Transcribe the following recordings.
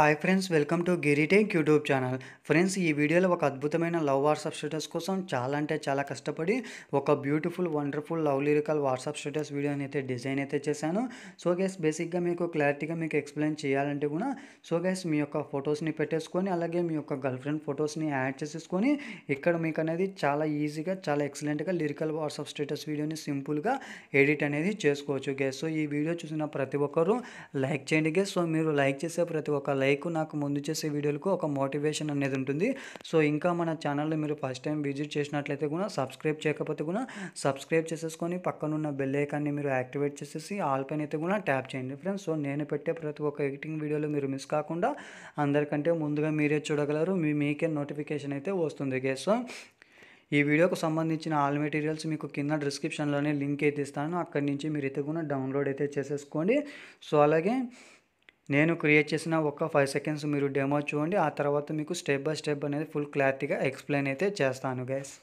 Hi friends, welcome to Giri Tech YouTube channel. Friends, ఈ వీడియోలో ఒక అద్భుతమైన లవ్ వాట్సాప్ స్టేటస్ కోసం చాలా అంటే చాలా కష్టపడి ఒక beautiful wonderful love lyrical WhatsApp status వీడియోని అయితే డిజైన్ అయితే చేశాను. సో గైస్, బేసిక్గా మీకు క్లారిటీగా మీకు ఎక్స్ప్లెయిన్ చేయాలంటే కూడా మీ యొక్క ఫొటోస్ని పెట్టేసుకొని అలాగే మీ యొక్క గర్ల్ ఫ్రెండ్ ఫొటోస్ని యాడ్ చేసేసుకొని ఇక్కడ మీకు అనేది చాలా ఈజీగా చాలా ఎక్సలెంట్గా లిరికల్ వాట్సాప్ స్టేటస్ వీడియోని సింపుల్గా ఎడిట్ అనేది చేసుకోవచ్చు గైస్. సో ఈ వీడియో చూసిన ప్రతి ఒక్కరూ లైక్ చేయండి గైస్. సో మీరు లైక్ చేసే ప్రతి ఒక్క లైక్ నాకు ముందు చేసే వీడియోలకు ఒక మోటివేషన్ అనేది ఉంటుంది. సో ఇంకా మన ఛానల్లో మీరు ఫస్ట్ టైం విజిట్ చేసినట్లయితే కూడా సబ్స్క్రైబ్ చేయకపోతే కూడా సబ్స్క్రైబ్ చేసేసుకొని పక్కనున్న బెల్ ఐకాన్ని మీరు యాక్టివేట్ చేసేసి ఆల్ పైన అయితే కూడా ట్యాప్ చేయండి ఫ్రెండ్స్. సో నేను పెట్టే ప్రతి ఒక్క ఎడిటింగ్ వీడియోలో మీరు మిస్ కాకుండా అందరికంటే ముందుగా మీరే చూడగలరు, మీకే నోటిఫికేషన్ అయితే వస్తుంది గైస్. సో ఈ వీడియోకు సంబంధించిన ఆల్ మెటీరియల్స్ మీకు కింద డిస్క్రిప్షన్లోనే లింక్ అయితే ఇస్తాను, అక్కడి నుంచి మీరు అయితే కూడా డౌన్లోడ్ అయితే చేసేసుకోండి. సో అలాగే నేను క్రియేట్ చేసిన ఒక 5 సెకండ్స్ మీరు డెమో చూడండి, ఆ తర్వాత మీకు స్టెప్ బై స్టెప్ అనేది ఫుల్ క్లారిటీగా ఎక్స్ప్లెయిన్ అయితే చేస్తాను గైస్.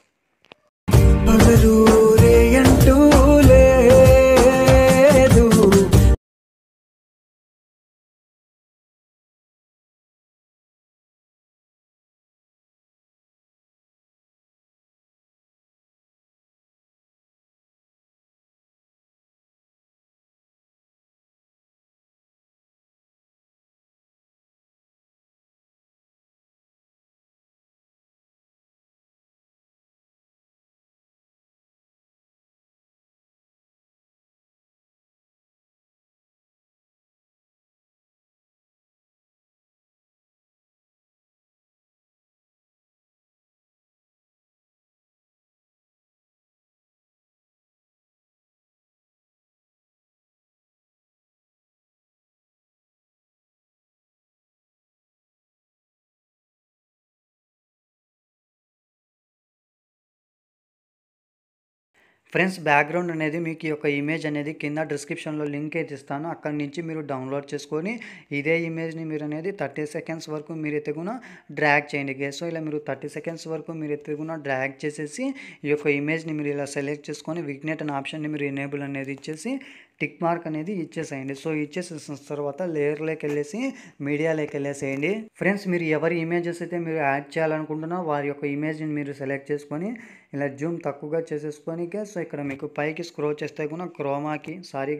ఫ్రెండ్స్, బ్యాక్గ్రౌండ్ అనేది మీకు ఈ యొక్క ఇమేజ్ అనేది కింద డిస్క్రిప్షన్లో లింక్ అయితే ఇస్తాను, అక్కడి నుంచి మీరు డౌన్లోడ్ చేసుకొని ఇదే ఇమేజ్ని మీరు అనేది 30 సెకండ్స్ వరకు మీరు ఎత్తుకున్న డ్రాగ్ చేయండి గైస్. సో ఇలా మీరు 30 సెకండ్స్ వరకు మీరు ఎత్తుకున్న డ్రాగ్ చేసేసి ఈ యొక్క ఇమేజ్ని మీరు ఇలా సెలెక్ట్ చేసుకొని విగ్నేట్ అనే ఆప్షన్ని మీరు ఎనేబుల్ అనేది ఇచ్చేసి టిక్ మార్క్ అనేది ఇచ్చేసేయండి. సో ఇచ్చేసిన తర్వాత లేయర్లోకి వెళ్ళేసి మీడియాలోకి వెళ్ళేసేయండి. ఫ్రెండ్స్, మీరు ఎవరి ఇమేజెస్ అయితే మీరు యాడ్ చేయాలనుకుంటున్నా వారి యొక్క ఇమేజ్ని మీరు సెలెక్ట్ చేసుకొని ఇలా జూమ్ తక్కువగా చేసేసుకొని గైస్. సో ఇక్కడ మీకు పైకి స్క్రోల్ చేస్తే కూడా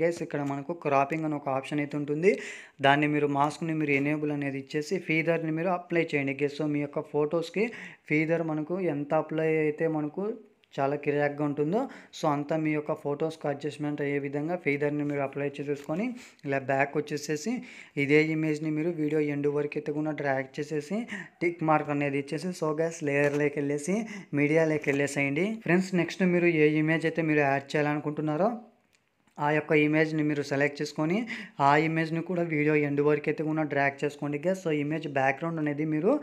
గైస్ ఇక్కడ మనకు క్రాపింగ్ అని ఒక ఆప్షన్ అయితే ఉంటుంది, దాన్ని మీరు మాస్క్ని మీరు ఎనేబుల్ అనేది ఇచ్చేసి ఫీదర్ని మీరు అప్లై చేయండి గైస్. సో మీ యొక్క ఫొటోస్కి ఫీదర్ మనకు ఎంత అప్లై అయితే మనకు చాలా కిరాక్గా ఉంటుందో సో అంతా మీ యొక్క ఫొటోస్కి అడ్జస్ట్మెంట్ అయ్యే విధంగా ఫీదర్ని మీరు అప్లై చేసేసుకొని ఇలా బ్యాక్ వచ్చేసేసి ఇదే ఇమేజ్ని మీరు వీడియో ఎండ్ వరకు అయితే కూడా డ్రాగ్ చేసేసి టిక్ మార్క్ అనేది ఇచ్చేసి సో గ్యాస్ లేయర్లోకి వెళ్ళేసి మీడియాలోకి వెళ్ళేసేయండి. ఫ్రెండ్స్, నెక్స్ట్ మీరు ఏ ఇమేజ్ అయితే మీరు యాడ్ చేయాలనుకుంటున్నారో ఆ యొక్క ఇమేజ్ని మీరు సెలెక్ట్ చేసుకొని ఆ ఇమేజ్ని కూడా వీడియో ఎండ్ వరకు అయితే కూడా డ్రాగ్ చేసుకోండి గ్యాస్. సో ఇమేజ్ బ్యాక్గ్రౌండ్ అనేది మీరు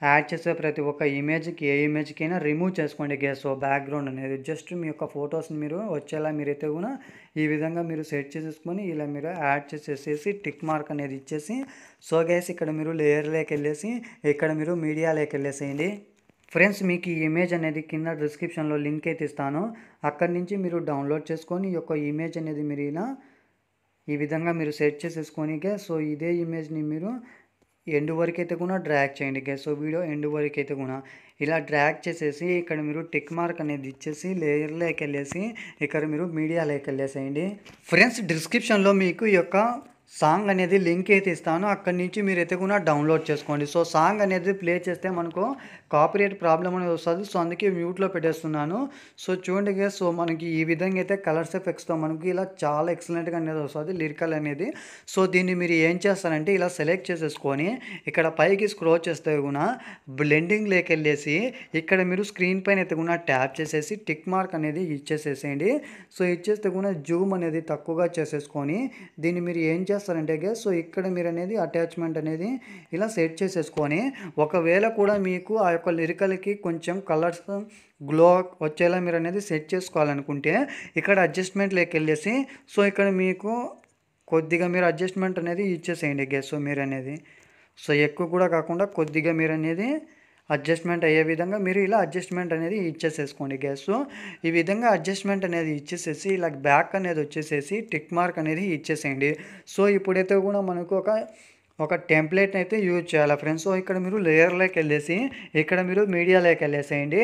యాడ్ చేసే ప్రతి ఒక్క ఇమేజ్కి ఏ ఇమేజ్కైనా రిమూవ్ చేసుకోండి గ్యాస్. సో బ్యాక్గ్రౌండ్ అనేది జస్ట్ మీ యొక్క ఫొటోస్ని మీరు వచ్చేలా మీరైతే కూడా ఈ విధంగా మీరు సెట్ చేసేసుకొని ఇలా మీరు యాడ్ చేసేసి టిక్ మార్క్ అనేది ఇచ్చేసి సో గ్యాస్ ఇక్కడ మీరు లేయర్లోకి వెళ్ళేసి ఇక్కడ మీరు మీడియాలోకి వెళ్ళేసేయండి. ఫ్రెండ్స్, మీకు ఈ ఇమేజ్ అనేది కింద డిస్క్రిప్షన్లో లింక్ అయితే ఇస్తాను, అక్కడి నుంచి మీరు డౌన్లోడ్ చేసుకొని ఈ యొక్క ఇమేజ్ అనేది మీరు ఇలా ఈ విధంగా మీరు సెట్ చేసేసుకొని గ్యాస్. సో ఇదే ఇమేజ్ని మీరు ఎండ్ వరకు అయితే కూడా డ్రాగ్ చేయండి గైస్. సో వీడియో ఎండ్ వరకు అయితే కూడా ఇలా డ్రాగ్ చేసేసి ఇక్కడ మీరు టిక్ మార్క్ అనేది ఇచ్చేసి లేయర్లోకి వెళ్ళేసి ఇక్కడ మీరు మీడియాలోకి వెళ్ళేసేయండి. ఫ్రెండ్స్, డిస్క్రిప్షన్లో మీకు ఈ యొక్క సాంగ్ అనేది లింక్ అయితే ఇస్తాను, అక్కడి నుంచి మీరు అయితే కూడా డౌన్లోడ్ చేసుకోండి. సో సాంగ్ అనేది ప్లే చేస్తే మనకు కాపీరైట్ ప్రాబ్లం అనేది వస్తుంది, సో అందుకే మ్యూట్లో పెట్టేస్తున్నాను. సో చూడండి గైస్, సో మనకి ఈ విధంగా అయితే కలర్స్ ఎఫెక్ట్స్తో మనకి ఇలా చాలా ఎక్సలెంట్గా అనేది వస్తుంది లిరికల్ అనేది. సో దీన్ని మీరు ఏం చేస్తారంటే ఇలా సెలెక్ట్ చేసేసుకొని ఇక్కడ పైకి స్క్రోల్ చేస్తే కూడా బ్లెండింగ్లోకి వెళ్ళేసి ఇక్కడ మీరు స్క్రీన్ పైన అయితే కూడా ట్యాప్ చేసేసి టిక్ మార్క్ అనేది ఇచ్చేసేసేయండి. సో ఇచ్చేస్తే కూడా జూమ్ అనేది తక్కువగా చేసేసుకొని దీన్ని మీరు ఏం చేస్తారంటే గైస్, సో ఇక్కడ మీరు అనేది అటాచ్మెంట్ అనేది ఇలా సెట్ చేసేసుకొని ఒకవేళ కూడా మీకు ఆ యొక్క లిరికల్కి కొంచెం కలర్స్ గ్లో వచ్చేలా మీరు అనేది సెట్ చేసుకోవాలనుకుంటే ఇక్కడ అడ్జస్ట్మెంట్లోకి వెళ్ళేసి సో ఇక్కడ మీకు కొద్దిగా మీరు అడ్జస్ట్మెంట్ అనేది ఇచ్చేసేయండి గైస్. సో మీరు అనేది సో ఎక్కువ కూడా కాకుండా కొద్దిగా మీరు అనేది అడ్జస్ట్మెంట్ అయ్యే విధంగా మీరు ఇలా అడ్జస్ట్మెంట్ అనేది ఇచ్చేసేసుకోండి గైస్. సో ఈ విధంగా అడ్జస్ట్మెంట్ అనేది ఇచ్చేసేసి ఇలా బ్యాక్ అనేది వచ్చేసేసి టిక్ మార్క్ అనేది ఇచ్చేసేయండి. సో ఇప్పుడైతే కూడా మనకు ఒక ఒక టెంప్లెట్ అయితే యూజ్ చేయాలి ఫ్రెండ్స్. సో ఇక్కడ మీరు లేయర్లోకి వెళ్ళేసి ఇక్కడ మీరు మీడియాలోకి వెళ్ళేసేయండి.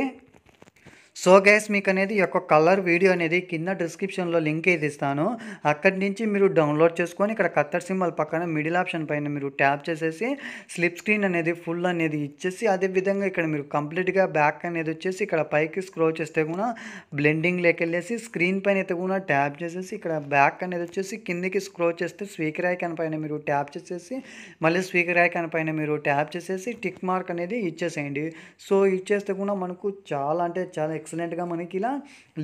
సో గైస్ మీకు అనేది ఈ యొక్క కలర్ వీడియో అనేది కింద డిస్క్రిప్షన్లో లింక్ అయితే ఇస్తాను. అక్కడి నుంచి మీరు డౌన్లోడ్ చేసుకొని ఇక్కడ కత్తర్ సింబల్ పక్కన మిడిల్ ఆప్షన్ పైన మీరు ట్యాప్ చేసేసి స్లిప్ స్క్రీన్ అనేది ఫుల్ అనేది ఇచ్చేసి అదేవిధంగా ఇక్కడ మీరు కంప్లీట్గా బ్యాక్ అనేది వచ్చేసి ఇక్కడ పైకి స్క్రోల్ చేస్తే కూడా బ్లెండింగ్లోకి వెళ్ళేసి స్క్రీన్ పైన అయితే కూడా ట్యాప్ చేసేసి ఇక్కడ బ్యాక్ అనేది వచ్చేసి కిందికి స్క్రోల్ చేస్తే స్పీకర్ ఐకాన్ పైన మీరు ట్యాప్ చేసేసి మళ్ళీ స్పీకర్ ఐకాన్ పైన మీరు ట్యాప్ చేసేసి టిక్ మార్క్ అనేది ఇచ్చేసేయండి. సో ఇచ్చేస్తే కూడా మనకు చాలా అంటే చాలా ఎక్సలెంట్గా మనకి ఇలా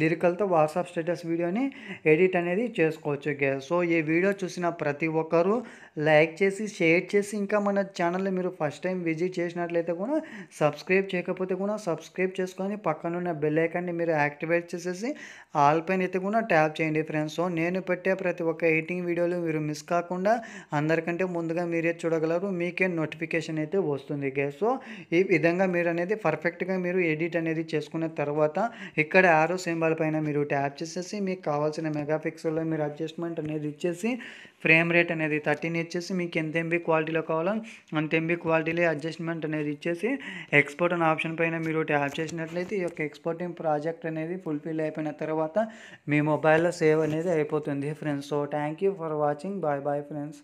లిరికల్తో వాట్సాప్ స్టేటస్ వీడియోని ఎడిట్ అనేది చేసుకోవచ్చు గైస్. సో ఈ వీడియో చూసిన ప్రతి ఒక్కరూ లైక్ చేసి షేర్ చేసి ఇంకా మన ఛానల్ని మీరు ఫస్ట్ టైం విజిట్ చేసినట్లయితే కూడా సబ్స్క్రైబ్ చేయకపోతే కూడా సబ్స్క్రైబ్ చేసుకొని పక్కనున్న బెల్ ఐకాన్ని మీరు యాక్టివేట్ చేసేసి ఆల్ పైన అయితే కూడా ట్యాప్ చేయండి ఫ్రెండ్స్. సో నేను పెట్టే ప్రతి ఒక్క ఎడిటింగ్ వీడియోలు మీరు మిస్ కాకుండా అందరికంటే ముందుగా మీరే చూడగలరు, మీకే నోటిఫికేషన్ అయితే వస్తుంది గైస్. సో ఈ విధంగా మీరు అనేది పర్ఫెక్ట్గా మీరు ఎడిట్ అనేది చేసుకున్న తర్వాత ఇక్కడ యారో సింబల్ పైన మీరు ట్యాప్ చేసేసి మీకు కావాల్సిన మెగాపిక్సెల్లో మీరు అడ్జస్ట్మెంట్ అనేది ఇచ్చేసి ఫ్రేమ్ రేట్ అనేది 13 ఇచ్చేసి మీకు ఎంత ఎంబీ క్వాలిటీలో కావాలో అంత ఎంబీ క్వాలిటీలో అడ్జస్ట్మెంట్ అనేది ఇచ్చేసి ఎక్స్పోర్ట్ అనే ఆప్షన్ పైన మీరు ట్యాప్ చేసినట్లయితే ఈ యొక్క ఎక్స్పోర్టింగ్ ప్రాజెక్ట్ అనేది ఫుల్ఫిల్ అయిపోయిన తర్వాత మీ మొబైల్లో సేవ్ అనేది అయిపోతుంది friends. So thank you for watching. Bye bye friends.